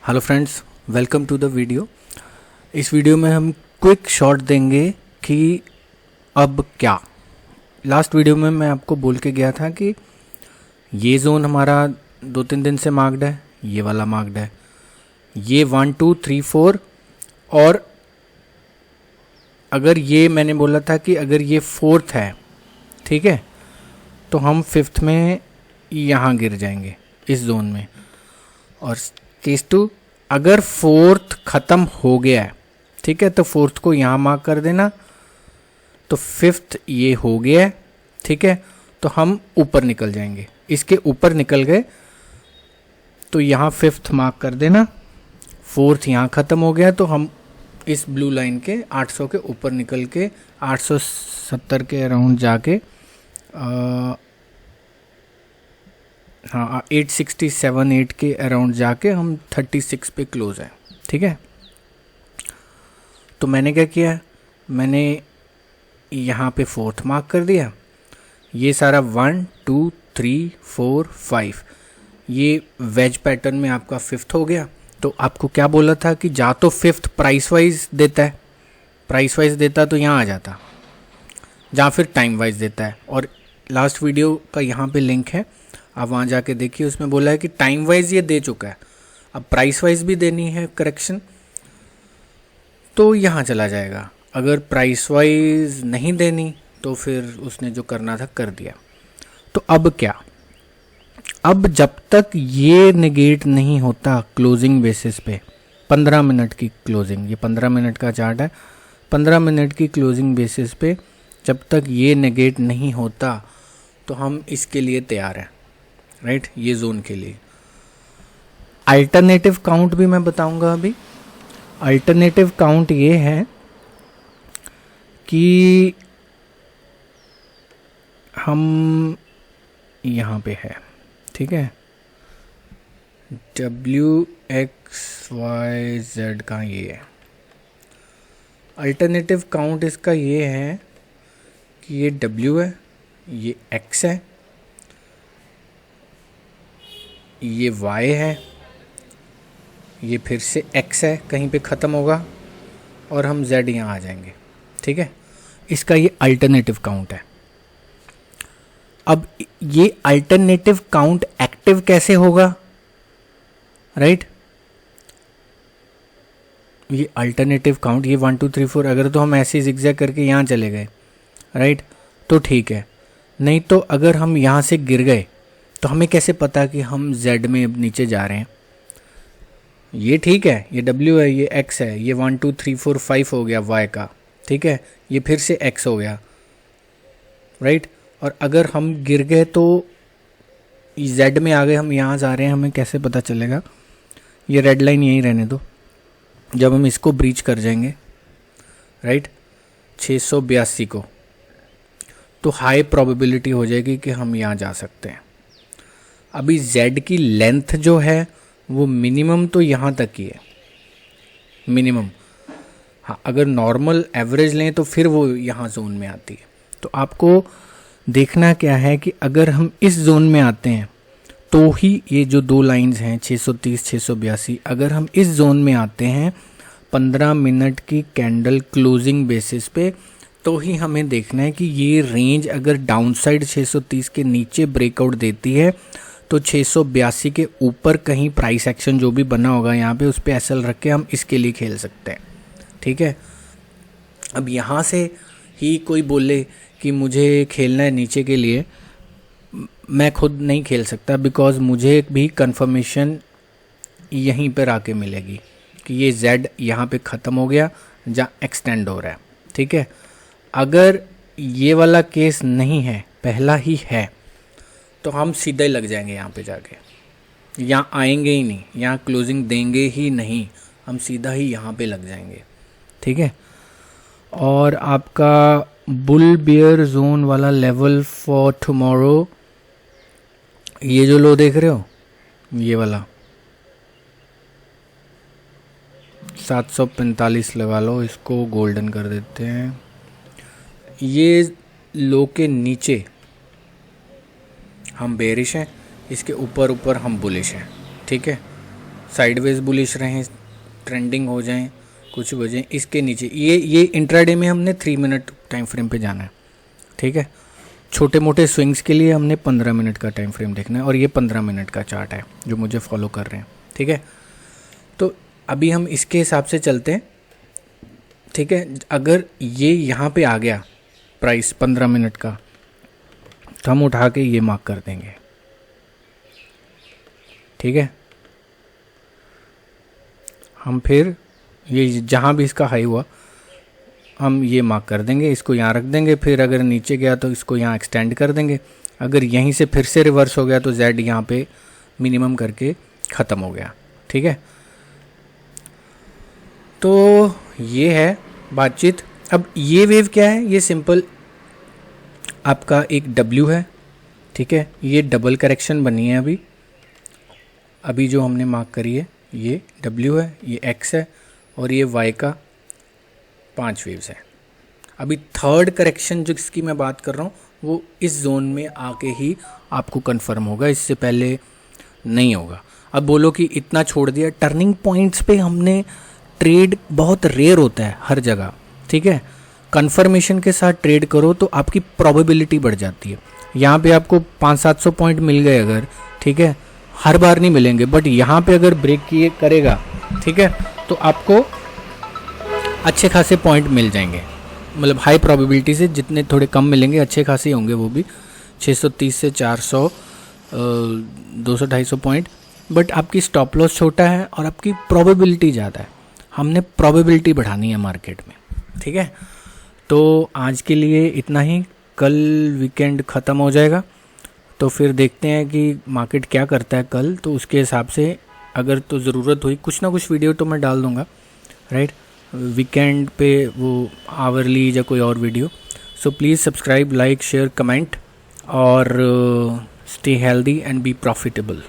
Hello friends, welcome to the video. इस वीडियो में हम क्विक शॉट देंगे कि अब क्या। लास्ट वीडियो में मैं आपको बोल के गया था कि ये जोन हमारा 2-3 दिन से मार्क्ड है, ये वाला मार्क्ड है, ये 1 2 3 4, और अगर ये मैंने बोला था कि अगर ये 4th है, ठीक है, तो हम 5th में यहाँ गिर जाएंगे इस जोन में। और केस 2, अगर 4th ख़त्म हो गया है, ठीक है, तो 4th को यहाँ मार्क कर देना। तो 5th ये हो गया है, ठीक है, तो हम ऊपर निकल जाएंगे। इसके ऊपर निकल गए तो यहाँ 5th मार्क कर देना। 4th यहाँ ख़त्म हो गया तो हम इस ब्लू लाइन के 800 के ऊपर निकल के 870 के अराउंड जाके 867-8 के अराउंड जाके हम 36 पे क्लोज है, ठीक है। तो मैंने क्या किया, मैंने यहाँ पे 4th मार्क कर दिया। ये सारा 1 2 3 4 5 ये वेज पैटर्न में आपका 5th हो गया। तो आपको क्या बोला था कि जा तो 5th प्राइस वाइज देता है, प्राइस वाइज देता तो यहाँ आ जाता, या फिर टाइम वाइज देता है। और लास्ट वीडियो का यहाँ पे लिंक है, आप वहाँ जाके देखिए, उसमें बोला है कि टाइम वाइज ये दे चुका है, अब प्राइस वाइज भी देनी है करेक्शन, तो यहाँ चला जाएगा। अगर प्राइस वाइज नहीं देनी तो फिर उसने जो करना था कर दिया। तो अब क्या, अब जब तक ये नेगेट नहीं होता क्लोजिंग बेसिस पे, 15 मिनट की क्लोजिंग, ये 15 मिनट का चार्ट है, 15 मिनट की क्लोजिंग बेसिस पे जब तक ये नेगेट नहीं होता तो हम इसके लिए तैयार हैं, राइट, ये जोन के लिए। अल्टरनेटिव काउंट भी मैं बताऊंगा अभी। अल्टरनेटिव काउंट ये है कि हम यहाँ पे है, ठीक है, WXYZ का ये है अल्टरनेटिव काउंट। इसका ये है कि ये W है, ये X है, ये Y है, ये फिर से X है, कहीं पे ख़त्म होगा और हम Z यहाँ आ जाएंगे, ठीक है। इसका ये अल्टरनेटिव काउंट है। अब ये अल्टरनेटिव काउंट एक्टिव कैसे होगा, राइट, ये अल्टरनेटिव काउंट, ये 1 2 3 4, अगर तो हम ऐसे जिगजैग करके यहाँ चले गए, राइट, तो ठीक है। नहीं तो अगर हम यहाँ से गिर गए तो हमें कैसे पता कि हम Z में अब नीचे जा रहे हैं। ये ठीक है, ये W है, ये X है, ये 1 2 3 4 5 हो गया Y का, ठीक है, ये फिर से X हो गया, राइट। और अगर हम गिर गए तो Z में आ गए, हम यहाँ जा रहे हैं, हमें कैसे पता चलेगा। ये रेड लाइन यहीं रहने दो, जब हम इसको ब्रीच कर जाएंगे, राइट, 682 को, तो हाई प्रोबेबिलिटी हो जाएगी कि हम यहाँ जा सकते हैं। अभी Z की लेंथ जो है वो मिनिमम तो यहाँ तक ही है, मिनिमम। हाँ, अगर नॉर्मल एवरेज लें तो फिर वो यहाँ जोन में आती है। तो आपको देखना क्या है कि अगर हम इस जोन में आते हैं तो ही ये जो दो लाइंस हैं 630 682, अगर हम इस जोन में आते हैं 15 मिनट की कैंडल क्लोजिंग बेसिस पे, तो ही हमें देखना है कि ये रेंज अगर डाउनसाइड 630 के नीचे ब्रेकआउट देती है तो 682 के ऊपर कहीं प्राइस एक्शन जो भी बना होगा यहाँ पे, उस पर एसएल रख के हम इसके लिए खेल सकते हैं, ठीक है। अब यहाँ से ही कोई बोले कि मुझे खेलना है नीचे के लिए, मैं खुद नहीं खेल सकता, बिकॉज मुझे भी कंफर्मेशन यहीं पर आके मिलेगी कि ये Z यहाँ पे ख़त्म हो गया, जहाँ एक्सटेंड हो रहा है, ठीक है। अगर ये वाला केस नहीं है, पहला ही है, तो हम सीधा ही लग जाएंगे यहाँ पे जाके, यहाँ आएंगे ही नहीं, यहाँ क्लोजिंग देंगे ही नहीं, हम सीधा ही यहाँ पे लग जाएंगे, ठीक है। और आपका बुल बियर जोन वाला लेवल फॉर टुमारो, ये जो लो देख रहे हो, ये वाला 745 लगा लो, इसको गोल्डन कर देते हैं। ये लो के नीचे हम बेरिश हैं, इसके ऊपर ऊपर हम बुलिश हैं, ठीक है। साइडवेज बुलिश रहें, ट्रेंडिंग हो जाएं कुछ वजह इसके नीचे। ये इंट्राडे में हमने 3 मिनट टाइम फ्रेम पे जाना है, ठीक है। छोटे मोटे स्विंग्स के लिए हमने 15 मिनट का टाइम फ्रेम देखना है, और ये 15 मिनट का चार्ट है जो मुझे फॉलो कर रहे हैं, ठीक है। तो अभी हम इसके हिसाब से चलते हैं, ठीक है। अगर ये यहाँ पे आ गया प्राइस 15 मिनट का, तो हम उठा के ये मार्क कर देंगे, ठीक है। हम फिर ये जहाँ भी इसका हाई हुआ हम ये मार्क कर देंगे, इसको यहाँ रख देंगे। फिर अगर नीचे गया तो इसको यहाँ एक्सटेंड कर देंगे। अगर यहीं से फिर से रिवर्स हो गया तो Z यहाँ पे मिनिमम करके ख़त्म हो गया, ठीक है। तो ये है बातचीत। अब ये वेव क्या है, ये सिंपल आपका एक W है, ठीक है। ये डबल करेक्शन बनी है अभी जो हमने मार्क करी है, ये W है, ये X है, और ये Y का 5 वेव्स है। अभी थर्ड करेक्शन जिसकी मैं बात कर रहा हूँ वो इस जोन में आके ही आपको कंफर्म होगा, इससे पहले नहीं होगा। अब बोलो कि इतना छोड़ दिया, टर्निंग पॉइंट्स पे हमने ट्रेड बहुत रेयर होता है हर जगह, ठीक है। कंफर्मेशन के साथ ट्रेड करो तो आपकी प्रोबेबिलिटी बढ़ जाती है। यहाँ पे आपको 500-700 पॉइंट मिल गए अगर, ठीक है, हर बार नहीं मिलेंगे, बट यहाँ पे अगर ब्रेक किए करेगा, ठीक है, तो आपको अच्छे खासे पॉइंट मिल जाएंगे। मतलब हाई प्रोबेबिलिटी से जितने थोड़े कम मिलेंगे, अच्छे खासे होंगे वो भी 630 से 400 200-250 पॉइंट, बट आपकी स्टॉप लॉस छोटा है और आपकी प्रोबेबिलिटी ज़्यादा है। हमने प्रोबेबिलिटी बढ़ानी है मार्केट में, ठीक है। तो आज के लिए इतना ही, कल वीकेंड ख़त्म हो जाएगा तो फिर देखते हैं कि मार्केट क्या करता है कल। तो उसके हिसाब से अगर तो ज़रूरत हुई कुछ ना कुछ वीडियो तो मैं डाल दूँगा, राइट, वीकेंड पे वो आवरली या कोई और video. So please subscribe, like, share, comment, और stay healthy and be profitable.